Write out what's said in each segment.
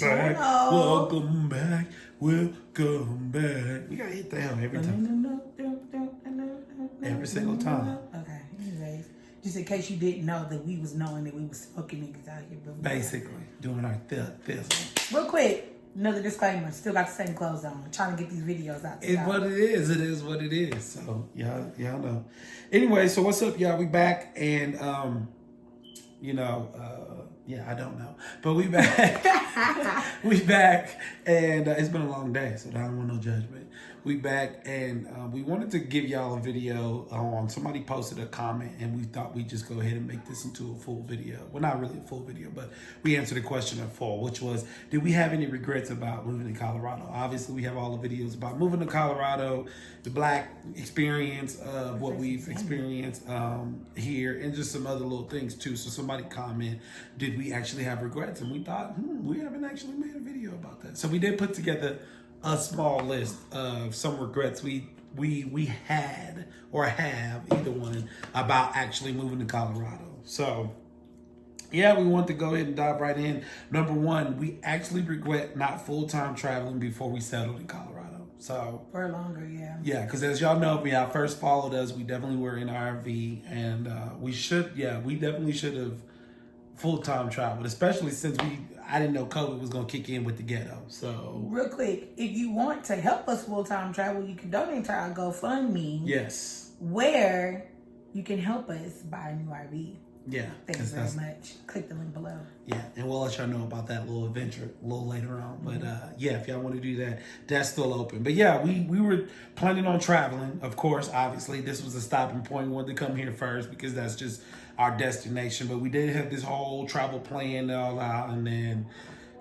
back. Welcome back. Welcome back. We gotta hit the hell every time. Every single time. Okay. Anyways, just in case you didn't know that we was knowing that we was smoking niggas out here. But basically, doing our thizzle. Real quick. Another disclaimer, still got the same clothes on. I'm trying to get these videos out. It's what it is. It is what it is. So, y'all know. Anyway, so what's up, y'all? We back and, I don't know. But we back. We back. And it's been a long day, so I don't want no judgment. We back and we wanted to give y'all a video on somebody posted a comment and we thought we'd just go ahead and make this into a full video. Well, not really a full video, but we answered a question in full, which was, did we have any regrets about moving to Colorado? Obviously, we have all the videos about moving to Colorado, the Black experience of what we've experienced here, and just some other little things too. So somebody comment, did we actually have regrets? And we thought, we haven't actually made a video about that. So we did put together a small list of some regrets we had or have, either one, about actually moving to Colorado. So yeah, we want to go ahead and dive right in. Number one, we actually regret not full-time traveling before we settled in Colorado. So for longer, yeah. Yeah, because as y'all know, when y'all first followed us, we definitely were in RV, and we definitely should have full-time traveled, especially since I didn't know COVID was going to kick in with the ghetto. So real quick, if you want to help us full-time travel, you can donate to our GoFundMe. Yes. Where you can help us buy a new RV. Yeah. Thank you very much. Click the link below. Yeah, and we'll let y'all know about that little adventure a little later on. But if y'all want to do that, that's still open. But yeah, we were planning on traveling. Of course, obviously, this was a stopping point. We wanted to come here first because that's just our destination. But we did have this whole travel plan all out, and then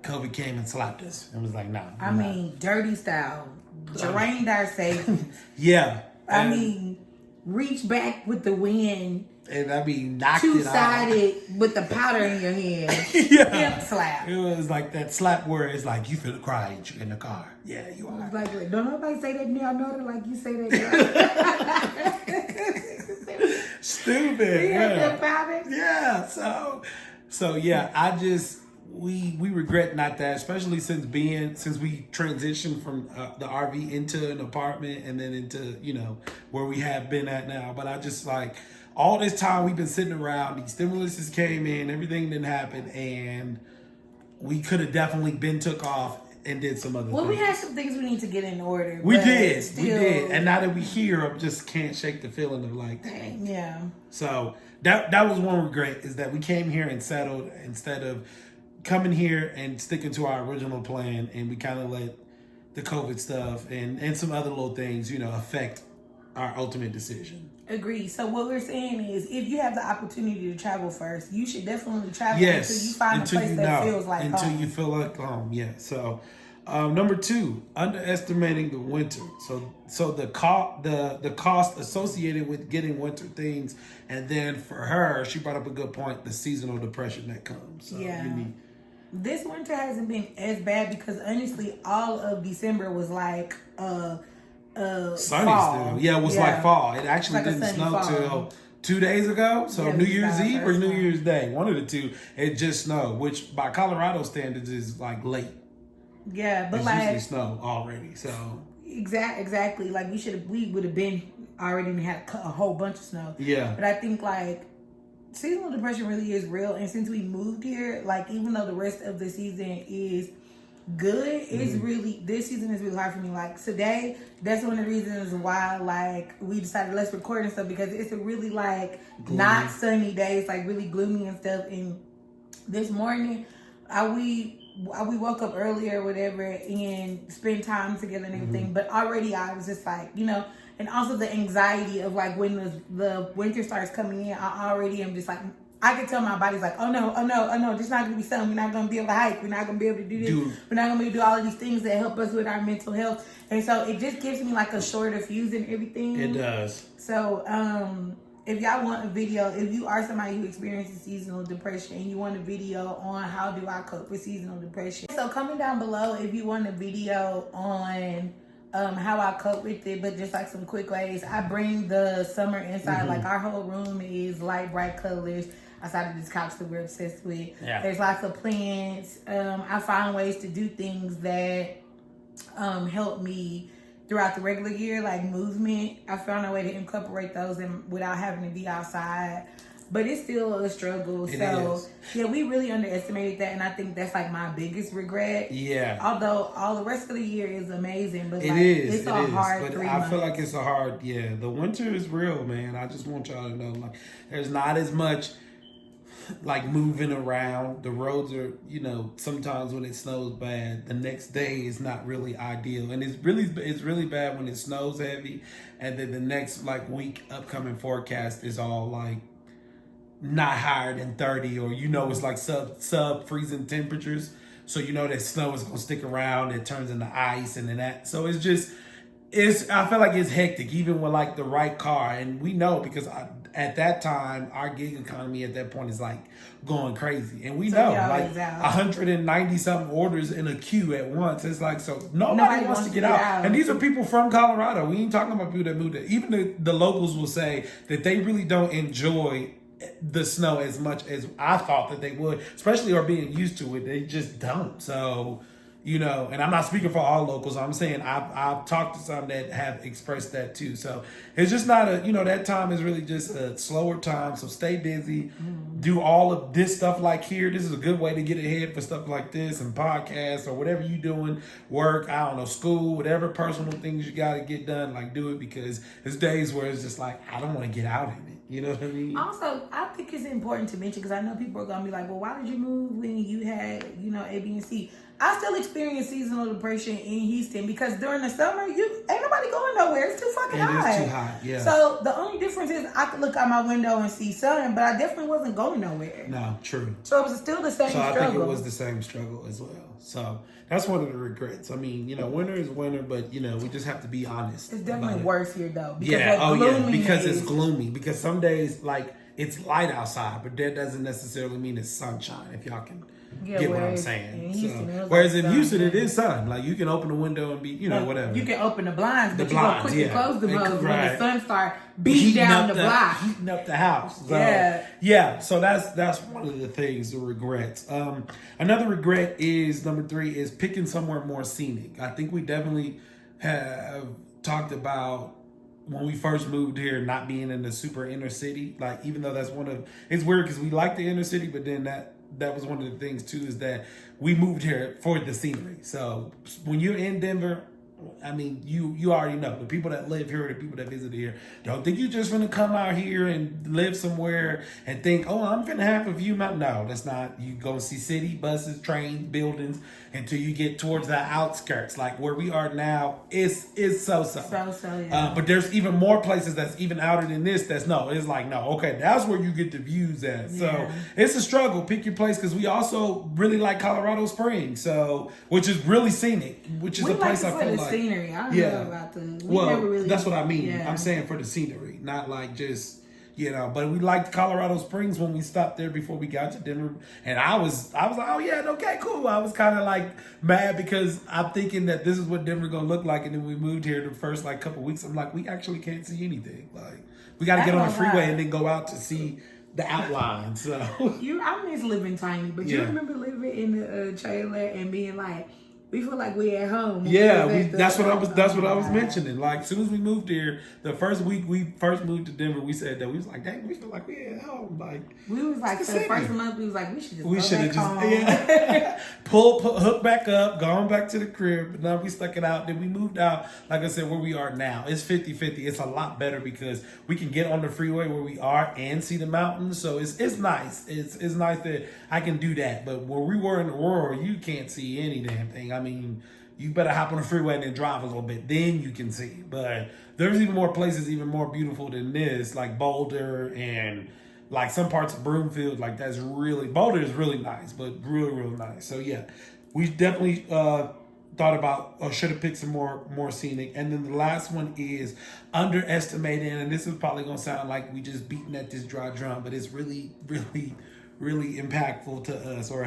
COVID came and slapped us. It was like, nah. I mean, dirty style. Drained our savings. Yeah. I mean, reach back with the wind. And I mean, knocked it out. Two-sided with the powder in your hand. Yeah. Hip slap. It was like that slap where it's like, you feel cry in the car. Yeah, you are. Like, don't nobody say that to me. I know that like you say that. Stupid. Yeah. Yeah. So yeah, we regret not that, especially since we transitioned from the RV into an apartment and then into, where we have been at now. But I just like, all this time we've been sitting around, these stimuluses came in, everything didn't happen, and we could have definitely been took off and did some other things. Well, we had some things we need to get in order. We did. And now that we here, I just can't shake the feeling of like, dang. Yeah. So that was one regret, is that we came here and settled instead of coming here and sticking to our original plan, and we kind of let the COVID stuff and some other little things, affect our ultimate decision. Agree. So what we're saying is, if you have the opportunity to travel first, you should definitely travel until you find a place that feels like home. Until you feel like home, yeah. So number two, underestimating the winter. So the cost associated with getting winter things, and then for her, she brought up a good point, the seasonal depression that comes. So yeah. This winter hasn't been as bad because honestly, all of December was like sunny fall. Still. Yeah, it was like fall. It actually didn't snow till 2 days ago. So New Year's Eve or New Year's Day, one of the two, it just snowed, which by Colorado standards is like late. Yeah, but it's like usually snow already. So exactly. Like we would have been already had a whole bunch of snow. Yeah. But I think like seasonal depression really is real, and since we moved here, like even though the rest of the season is good, it's really, this season is really hard for me. Like today, that's one of the reasons why like we decided let's record and stuff, because it's a really like gloomy, not sunny day. It's like really gloomy and stuff. And this morning, we woke up early or whatever and spent time together and everything. But already I was just like, and also the anxiety of like when the winter starts coming in, I already am just like, I can tell my body's like, oh no, this is not gonna be something. We're not gonna be able to hike. We're not gonna be able to do this. We're not gonna be able to do all of these things that help us with our mental health. And so it just gives me like a shorter fuse and everything. It does. So if y'all want a video, if you are somebody who experiences seasonal depression and you want a video on how do I cope with seasonal depression, so comment down below if you want a video on how I cope with it, but just like some quick ways. I bring the summer inside. Like our whole room is light bright colors. outside of this couch that we're obsessed with. Yeah. There's lots of plants. I find ways to do things that help me throughout the regular year, like movement. I found a way to incorporate those in without having to be outside. But it's still a struggle. Yeah, we really underestimated that, and I think that's like my biggest regret. Yeah. Although all the rest of the year is amazing, but it's a hard but 3 I months. feel like it's a hard, the winter is real, man. I just want y'all to know, like, there's not as much like moving around. The roads are, sometimes when it snows bad, the next day is not really ideal, and it's really bad when it snows heavy, and then the next like week upcoming forecast is all like not higher than 30, or it's like sub freezing temperatures, so that snow is gonna stick around. It turns into ice, and then that. So I feel like it's hectic, even with like the right car, and we know because at that time our gig economy at that point is like going crazy, and we know like 190 something orders in a queue at once. It's like, so nobody wants to get out. And these are people from Colorado. We ain't talking about people that moved there. Even the locals will say that they really don't enjoy the snow as much as I thought that they would, especially or being used to it. They just don't. So, and I'm not speaking for all locals. I'm saying I've talked to some that have expressed that too. So it's just not that time is really just a slower time. So stay busy, do all of this stuff like here. This is a good way to get ahead for stuff like this and podcasts or whatever you doing, work, I don't know, school, whatever personal things you got to get done, like do it, because there's days where it's just like, I don't want to get out in it. You know what I mean? Also, I think it's important to mention, because I know people are going to be like, well, why did you move when you had, A, B, and C? I still experience seasonal depression in Houston because during the summer, ain't nobody going nowhere. It's too fucking hot. It is too hot, yeah. So the only difference is I could look out my window and see sun, but I definitely wasn't going nowhere. No, true. So it was still the same struggle. So I think it was the same struggle as well. So that's one of the regrets. I mean, winter is winter, but we just have to be honest. It's definitely worse here though. Because it's gloomy. Because some days, like, it's light outside, but that doesn't necessarily mean it's sunshine, if y'all can get what I'm saying. Whereas in Houston, it is sun. Like, you can open the window and be, whatever. You can open the blinds, but you gonna quickly close the blinds when the sun starts beating down the block. Heating up the house. So, yeah. So that's one of the things, the regrets. Another regret is, number 3, is picking somewhere more scenic. I think we definitely have talked about when we first moved here, not being in the super inner city. Like, even though it's weird because we like the inner city, but then that was one of the things too, is that we moved here for the scenery. So when you're in Denver, I mean, you already know the people that live here, the people that visit here. Don't think you're just gonna come out here and live somewhere and think, oh, I'm gonna have a view. No, that's not. You go see city, buses, trains, buildings until you get towards the outskirts. Like where we are now, is so. Yeah. But there's even more places that's even outer than this. It's like, okay, that's where you get the views at. So it's a struggle. Pick your place, because we also really like Colorado Springs, so which is really scenic, which is a place I feel like. Scenery. I don't know about the. That's what I mean. Yeah. I'm saying for the scenery, not like just But we liked Colorado Springs when we stopped there before we got to Denver, and I was like, oh yeah, okay, cool. I was kind of like mad because I'm thinking that this is what Denver's gonna look like, and then we moved here the first like couple weeks. I'm like, we actually can't see anything. Like we got to get on the freeway and then go out to see the outline. So I miss living tiny, but you remember living in the trailer and being like, we feel like we at home. Yeah, that's what I was mentioning. Like, as soon as we moved here, the first week we first moved to Denver, we said that we was like, dang, we feel like we at home. Like, we was like, for the first month, we was like, we should have just pull hook back up, gone back to the crib. But now we stuck it out. Then we moved out. Like I said, where we are now, it's 50-50. It's a lot better because we can get on the freeway where we are and see the mountains. So it's nice. It's nice that I can do that. But where we were in the rural, you can't see any damn thing. I mean, you better hop on the freeway and then drive a little bit. Then you can see. But there's even more places even more beautiful than this, like Boulder and like some parts of Broomfield. Like Boulder is really nice, but really, really nice. So yeah, we definitely thought about or should have picked some more scenic. And then the last one is underestimating. And this is probably going to sound like we just beating at this dry drum, but it's really, really, really impactful to us, or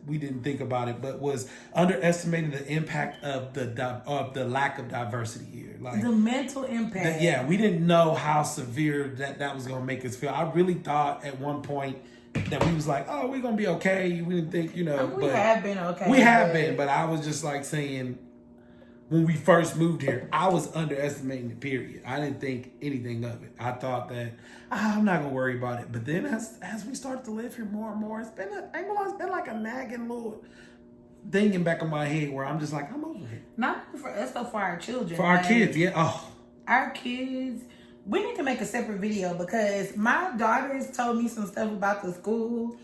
we didn't think about it, but was underestimating the impact of the lack of diversity here, like the mental impact. We didn't know how severe that was going to make us feel. I really thought at one point that we was like, oh, we're gonna be okay. We didn't think, We have been okay. We have been, but I was just like saying, when we first moved here, I was underestimating the period. I didn't think anything of it. I thought that I'm not gonna worry about it. But then as we started to live here more and more, it's been like a nagging little thing in back of my head where I'm just like, I'm over here. Not for us, though, for our children. For our kids, yeah. Oh, our kids. We need to make a separate video because my daughters told me some stuff about the school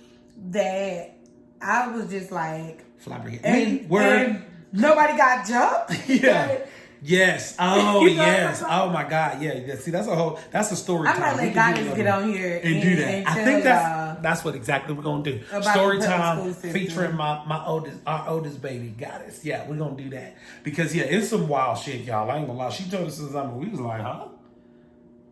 that I was just like, flabbergasted. And nobody got jumped. Yeah. Yes. Oh, yes. Oh my God. Yeah. See, that's a story time. I'm gonna let guys get on here and do that. I think that's what exactly we're gonna do. Story time featuring our oldest baby, Goddess. Yeah, we're gonna do that because it's some wild shit, y'all. I ain't gonna lie. She told us something. We was like, huh?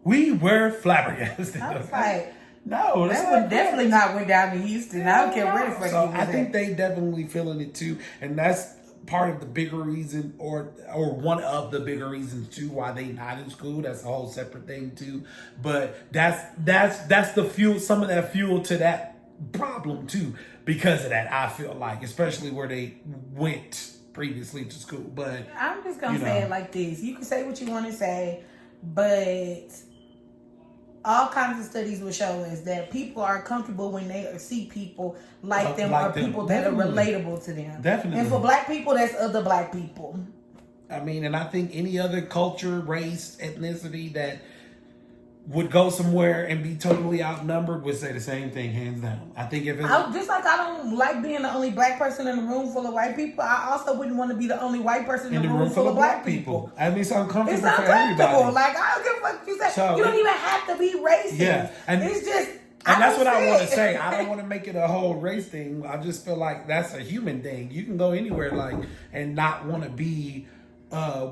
We were flabbergasted. I was like, no, that would definitely not went down in Houston. I don't care where the fuck. So I think they definitely feeling it too, and that's part of the bigger reason, or one of the bigger reasons too, why they not in school. That's a whole separate thing too. But that's the fuel. Some of that fuel to that problem too, because of that. I feel like, especially where they went previously to school. But I'm just gonna say it like this: you can say what you want to say, but all kinds of studies will show us that people are comfortable when they see people like them or people that are relatable to them. Definitely. And for black people, that's other black people. I mean, and I think any other culture, race, ethnicity that would go somewhere and be totally outnumbered would say the same thing, hands down. I think if it's... just like I don't like being the only black person in a room full of white people, I also wouldn't want to be the only white person in a room full of black people. I mean, it's uncomfortable for everybody. Like, I don't give a fuck what you say. So, you don't even have to be racist. Yeah. And it's just... And that's what I want to say. I don't want to make it a whole race thing. I just feel like that's a human thing. You can go anywhere and not want to be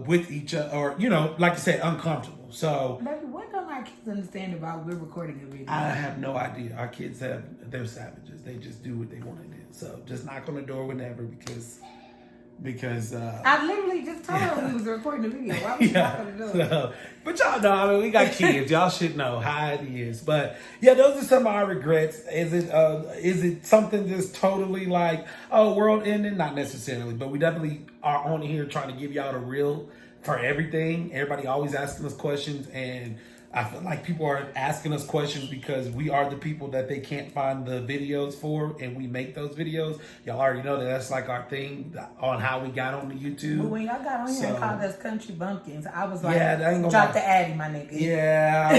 with each other, or like you said, uncomfortable. So, baby, what don't our kids understand about we're recording a video? I have no idea. Our kids they're savages. They just do what they want to do. So just knock on the door whenever because I literally just told them we was recording the video. Why was you knocking on the door? So, but y'all know, I mean, we got kids. Y'all should know how it is. But yeah, those are some of our regrets. Is it something just totally like, oh, world ending? Not necessarily, but we definitely are on here trying to give y'all the real for everything. Everybody always asking us questions, and I feel like people are asking us questions because we are the people that they can't find the videos for, and we make those videos. Y'all already know that's like our thing on how we got on the YouTube. But when y'all got on here and called us country bumpkins, I was like, yeah, drop the Addy, my nigga. Yeah,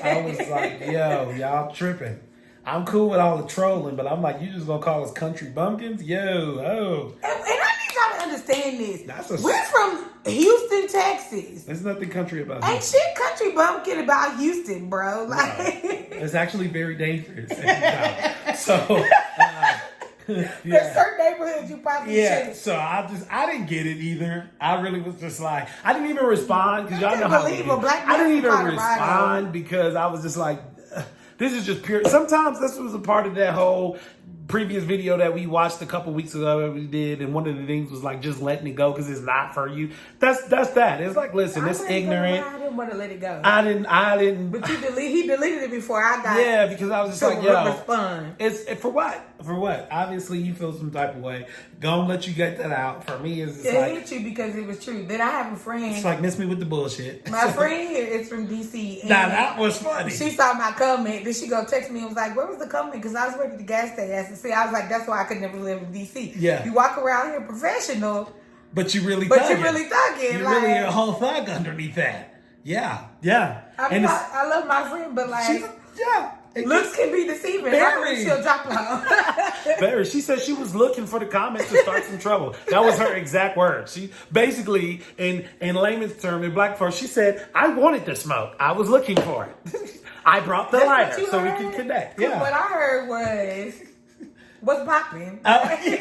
I was like, yo, y'all tripping. I'm cool with all the trolling, but I'm like, you just gonna call us country bumpkins? Yo, oh. And I need y'all to understand this. We're from Houston, Texas. There's nothing country about Ain't shit country bumpkin about Houston, bro. Like, no. It's actually very dangerous. So, there's certain neighborhoods you probably shouldn't. So I didn't get it either. I really was just like, I didn't even respond because y'all know how it is. I didn't even respond because I was just like, this is just pure. Sometimes this was a part of that whole previous video that we watched a couple weeks ago that we did, and one of the things was like just letting it go because it's not for you. That's that. It's like, listen, it's ignorant. I didn't want to let it go. I didn't. But he deleted it before I got. Yeah, because I was just like, yo, respond. It's for what? For what? Obviously, you feel some type of way. Gonna let you get that out. For me, it's it like hit you because it was true. Then I have a friend. It's like miss me with the bullshit. My friend here is from DC. Now that was funny. She saw my comment. Then she go text me and was like, "Where was the comment?" Because I was ready to gas station. See, I was like, "That's why I could never live in DC." Yeah. You walk around here professional, but you really thugging. You're really a whole thug underneath that. Yeah. I love my friend, but like, looks can be deceiving. Very. She'll drop out. Very. She said she was looking for the comments to start some trouble. That was her exact words. She basically, in layman's term, in black folks, she said, "I wanted the smoke. I was looking for it. I brought the lighter so we can connect." Yeah. What I heard was, "What's popping?" Okay,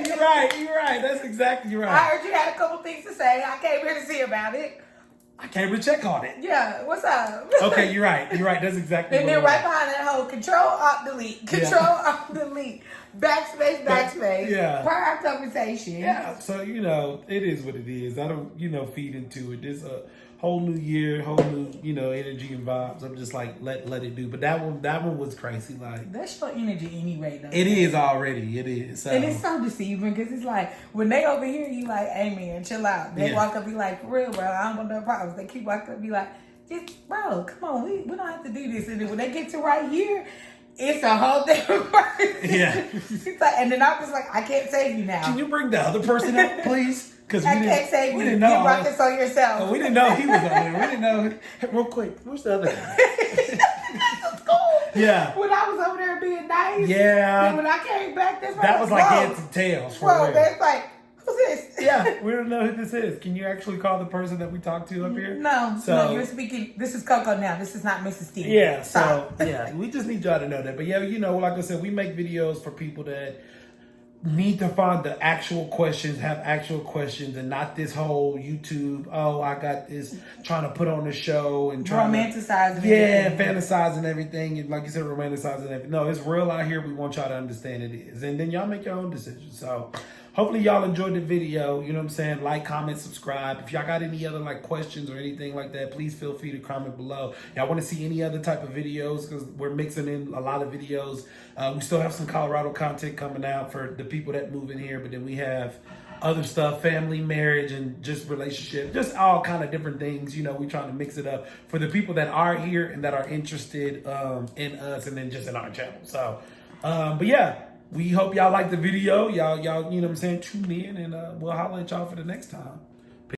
you're right. That's exactly right. I heard you had a couple things to say. I came here to see about it. I came to check on it. Yeah, what's up? Okay, you're right. That's exactly. And then right behind that whole Control-Alt-Delete, Control-Alt-Delete, backspace. Yeah. Prior conversation. Yeah. So it is what it is. I don't feed into it. There's a whole new year, whole new, you know, energy and vibes. I'm just like, let it do. But that one was crazy. Like, that's your energy anyway, though. it is already. It is. So. And it's so deceiving because it's like, when they over here, you like, hey man, chill out. They walk up, be like, for real, bro, I don't want no problems. They keep walking up, be like, just, bro, come on, we don't have to do this. And then when they get to right here, it's a whole different person. Yeah. It's like, and then I'm just like, I can't save you now. Can you bring the other person up, please? Because I can't save you. You brought this on yourself. Oh, we didn't know he was on there. We didn't know. Hey, real quick, where's the other guy? That's cool. Yeah. When I was over there being nice. Yeah. Then when I came back, that was like heads and tails for bro, real. that's like, who's this? Yeah, we don't know who this is. Can you actually call the person that we talked to up here? No, you're speaking. This is CoCo now. This is not Mrs. Steem. Yeah, so yeah, we just need y'all to know that. But yeah, you know, like I said, we make videos for people that need to find the actual questions, have actual questions, and not this whole YouTube, oh, I got this, trying to put on the show and trying romanticizing. Yeah, fantasizing everything. And like you said, romanticizing everything. No, it's real out here. We want y'all to understand it is. And then y'all make your own decisions. So hopefully y'all enjoyed the video. You know what I'm saying? Like, comment, subscribe. If y'all got any other like questions or anything like that, please feel free to comment below. Y'all want to see any other type of videos, because we're mixing in a lot of videos. We still have some Colorado content coming out for the people that move in here, but then we have other stuff, family, marriage, and just relationship, just all kind of different things. You know, we're trying to mix it up for the people that are here and that are interested in us, and then just in our channel. So, but yeah. We hope y'all like the video. Y'all, you know what I'm saying? Tune in, and we'll holler at y'all for the next time.